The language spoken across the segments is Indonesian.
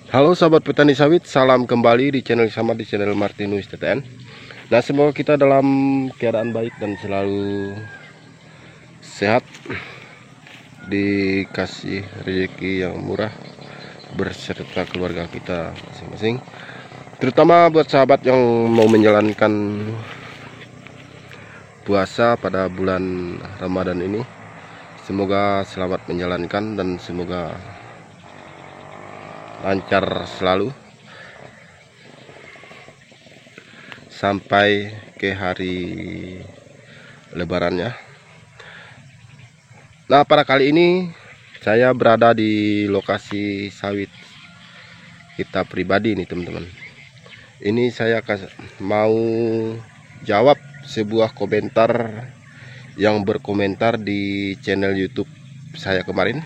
Halo sahabat petani sawit, salam kembali di channel sama di channel Martinus TTN. Nah, semoga kita dalam keadaan baik dan selalu sehat, dikasih rezeki yang murah berserta keluarga kita masing-masing. Terutama buat sahabat yang mau menjalankan puasa pada bulan Ramadan ini, semoga selamat menjalankan dan semoga lancar selalu sampai ke hari lebarannya. Nah, pada kali ini saya berada di lokasi sawit kita pribadi nih teman-teman. Ini saya mau jawab sebuah komentar yang berkomentar di channel YouTube saya kemarin.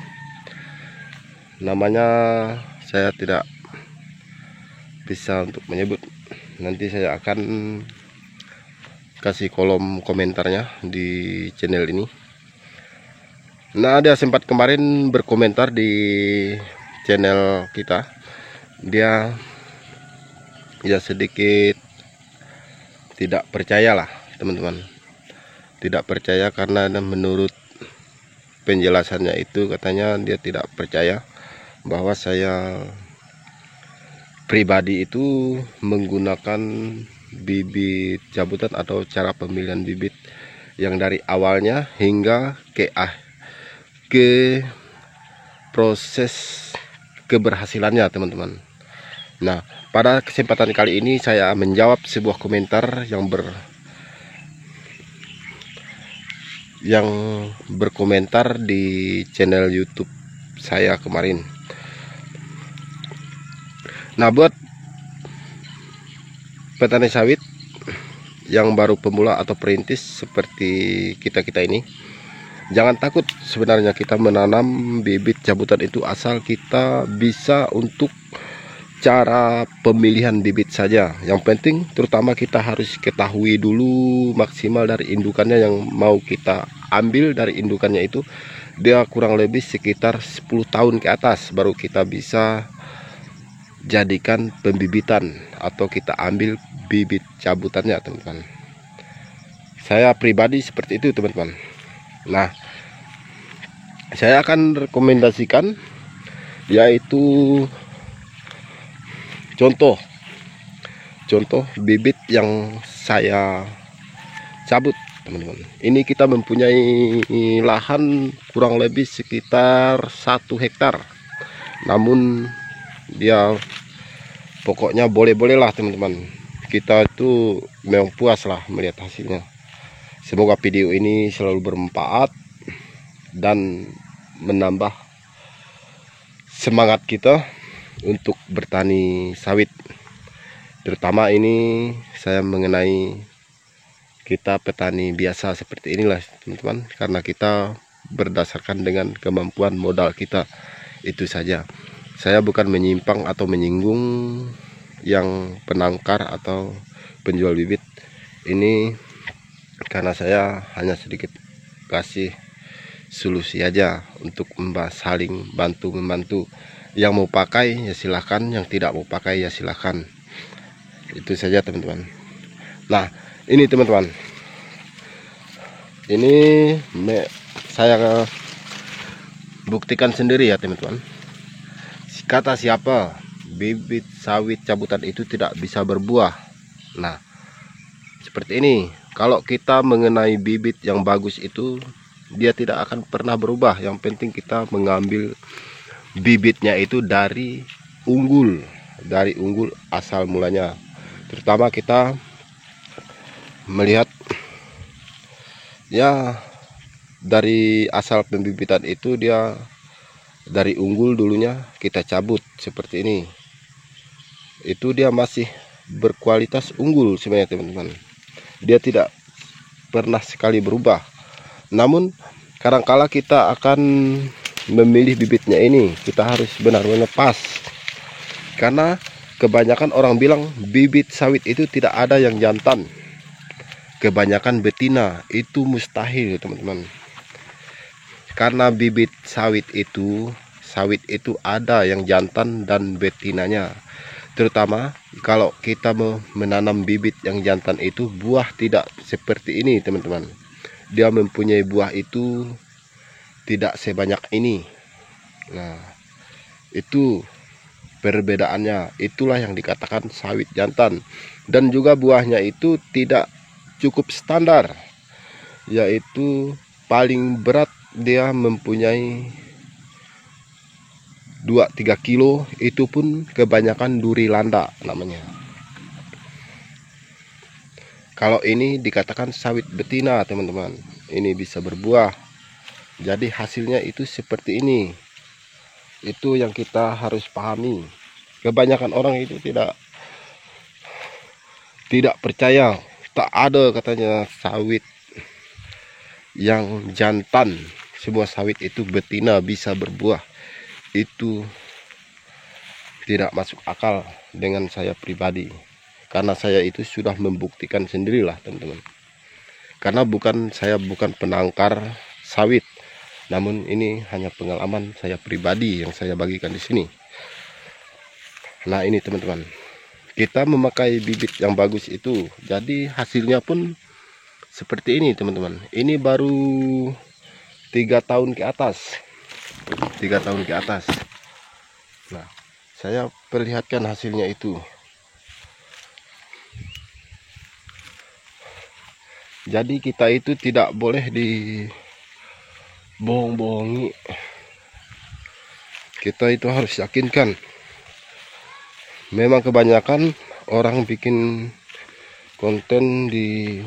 Namanya saya tidak bisa untuk menyebut. Nanti saya akan kasih kolom komentarnya di channel ini. Nah, dia sempat kemarin berkomentar di channel kita. Dia ya sedikit tidak percaya lah teman-teman. Tidak percaya karena menurut penjelasannya itu katanya dia tidak percaya bahwa saya pribadi itu menggunakan bibit cabutan atau cara pemilihan bibit yang dari awalnya hingga ke proses keberhasilannya teman-teman. Nah, pada kesempatan kali ini saya menjawab sebuah komentar yang berkomentar di channel YouTube saya kemarin. Nah, buat petani sawit yang baru pemula atau perintis seperti kita-kita ini, jangan takut sebenarnya kita menanam bibit cabutan itu, asal kita bisa untuk cara pemilihan bibit saja. Yang penting terutama kita harus ketahui dulu maksimal dari indukannya yang mau kita ambil. Dari indukannya itu dia kurang lebih sekitar 10 tahun ke atas baru kita bisa jadikan pembibitan atau kita ambil bibit cabutannya teman-teman. Saya pribadi seperti itu teman-teman. Nah, saya akan rekomendasikan yaitu contoh bibit yang saya cabut teman-teman. Ini kita mempunyai lahan kurang lebih sekitar 1 hektar, namun dia pokoknya boleh-boleh lah teman-teman. Kita itu memang puas lah melihat hasilnya. Semoga video ini selalu bermanfaat dan menambah semangat kita untuk bertani sawit. Terutama ini saya mengenai kita petani biasa seperti inilah teman-teman, karena kita berdasarkan dengan kemampuan modal kita itu saja. Saya bukan menyimpang atau menyinggung yang penangkar atau penjual bibit ini, karena saya hanya sedikit kasih solusi aja untuk saling bantu membantu. Yang mau pakai ya silahkan, yang tidak mau pakai ya silahkan. Itu saja teman-teman. Nah, ini teman-teman, ini saya buktikan sendiri ya teman-teman. Kata siapa bibit sawit cabutan itu tidak bisa berbuah? Nah, seperti ini. Kalau kita mengenai bibit yang bagus itu, dia tidak akan pernah berubah. Yang penting kita mengambil bibitnya itu dari unggul asal mulanya. Terutama kita melihat ya dari asal pembibitan itu, dia dari unggul dulunya kita cabut seperti ini. Itu dia masih berkualitas unggul sebenarnya teman-teman. Dia tidak pernah sekali berubah. Namun kadangkala kita akan memilih bibitnya ini, kita harus benar-benar pas. Karena kebanyakan orang bilang bibit sawit itu tidak ada yang jantan, kebanyakan betina. Itu mustahil teman-teman. Karena bibit sawit itu sawit itu ada yang jantan dan betinanya. Terutama kalau kita mau menanam bibit yang jantan itu, buah tidak seperti ini teman-teman. Dia mempunyai buah itu tidak sebanyak ini. Nah, itu perbedaannya. Itulah yang dikatakan sawit jantan. Dan juga buahnya itu tidak cukup standar, yaitu paling berat dia mempunyai 2-3 kilo. Itu pun kebanyakan duri landa namanya. Kalau ini dikatakan sawit betina teman-teman, ini bisa berbuah. Jadi hasilnya itu seperti ini. Itu yang kita harus pahami. Kebanyakan orang itu tidak percaya. Tak ada katanya sawit yang jantan, sebuah sawit itu betina bisa berbuah. Itu tidak masuk akal dengan saya pribadi, karena saya itu sudah membuktikan sendirilah teman-teman. Karena saya bukan penangkar sawit, namun ini hanya pengalaman saya pribadi yang saya bagikan di sini. Nah ini teman-teman, kita memakai bibit yang bagus itu, jadi hasilnya pun seperti ini teman-teman. Ini baru 3 tahun ke atas. 3 tahun ke atas. Nah, saya perlihatkan hasilnya itu. Jadi kita itu tidak boleh dibohong-bohongi. Kita itu harus yakinkan. Memang kebanyakan orang bikin konten di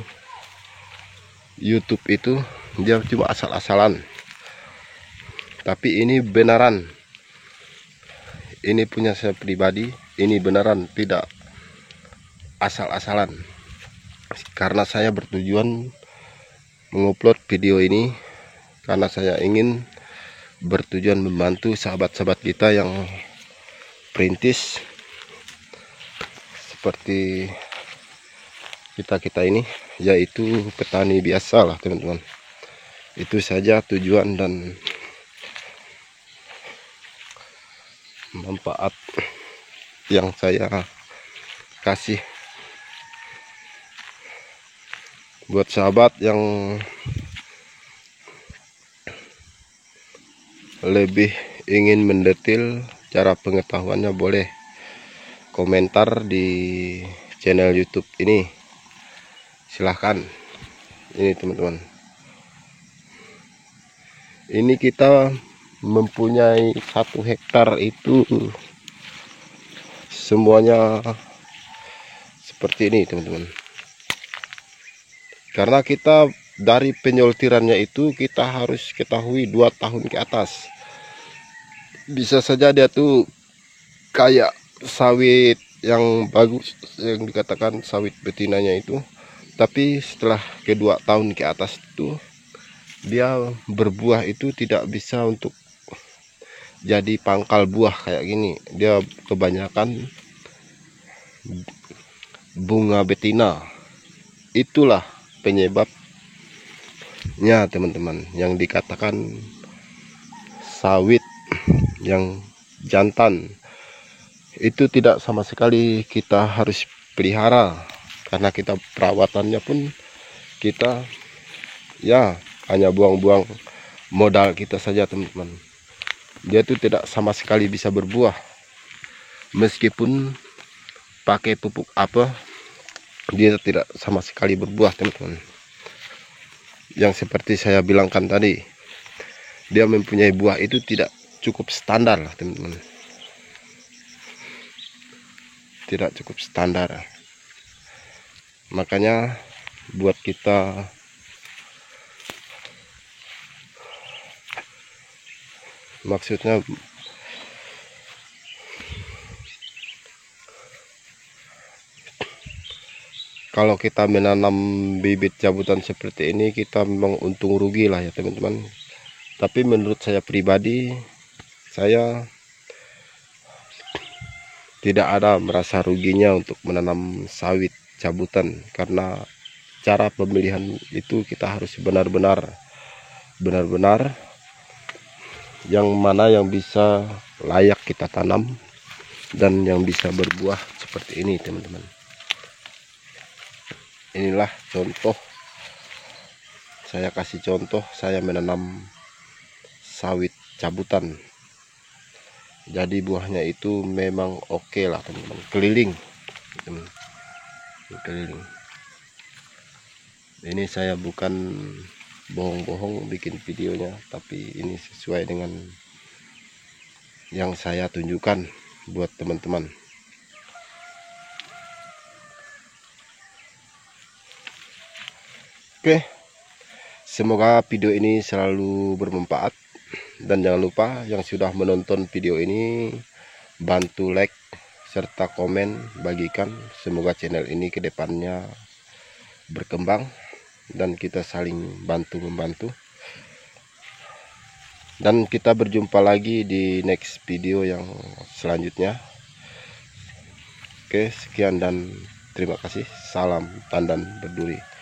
YouTube itu dia cuma asal-asalan. Tapi ini beneran. Ini punya saya pribadi, ini beneran, tidak asal-asalan. Karena saya bertujuan mengupload video ini karena saya ingin bertujuan membantu sahabat-sahabat kita yang perintis seperti kita ini, yaitu petani biasa lah teman-teman. Itu saja tujuan dan manfaat yang saya kasih buat sahabat yang lebih ingin mendetail cara pengetahuannya, boleh komentar di channel YouTube ini, silahkan. Ini teman-teman, ini kita mempunyai 1 hektar itu semuanya seperti ini teman-teman. Karena kita dari penyoltirannya itu kita harus ketahui 2 tahun ke atas. Bisa saja dia tuh kayak sawit yang bagus yang dikatakan sawit betinanya itu, tapi setelah kedua tahun ke atas itu dia berbuah itu tidak bisa untuk jadi pangkal buah kayak gini. Dia kebanyakan bunga betina. Itulah penyebabnya teman-teman, yang dikatakan sawit yang jantan. Itu tidak sama sekali kita harus pelihara, karena kita perawatannya pun kita ya hanya buang-buang modal kita saja teman-teman. Dia itu tidak sama sekali bisa berbuah, meskipun pakai pupuk apa, dia tidak sama sekali berbuah teman-teman. Yang seperti saya bilangkan tadi, dia mempunyai buah itu tidak cukup standar lah teman-teman, tidak cukup standar. Makanya buat kita maksudnya kalau kita menanam bibit cabutan seperti ini, kita memang untung rugi lah ya teman-teman. Tapi menurut saya pribadi, saya tidak ada merasa ruginya untuk menanam sawit cabutan, karena cara pemilihan itu kita harus benar-benar yang mana yang bisa layak kita tanam dan yang bisa berbuah seperti ini, teman-teman. Inilah contoh, saya kasih contoh saya menanam sawit cabutan. Jadi buahnya itu memang oke lah, teman-teman. Keliling, teman. Keliling. Ini saya bukan bohong-bohong bikin videonya, tapi ini sesuai dengan yang saya tunjukkan buat teman-teman. Oke, semoga video ini selalu bermanfaat, dan jangan lupa yang sudah menonton video ini bantu like serta komen, bagikan. Semoga channel ini kedepannya berkembang dan kita saling bantu membantu. Dan kita berjumpa lagi di next video yang selanjutnya. Oke, sekian dan terima kasih. Salam Tandan Berduri.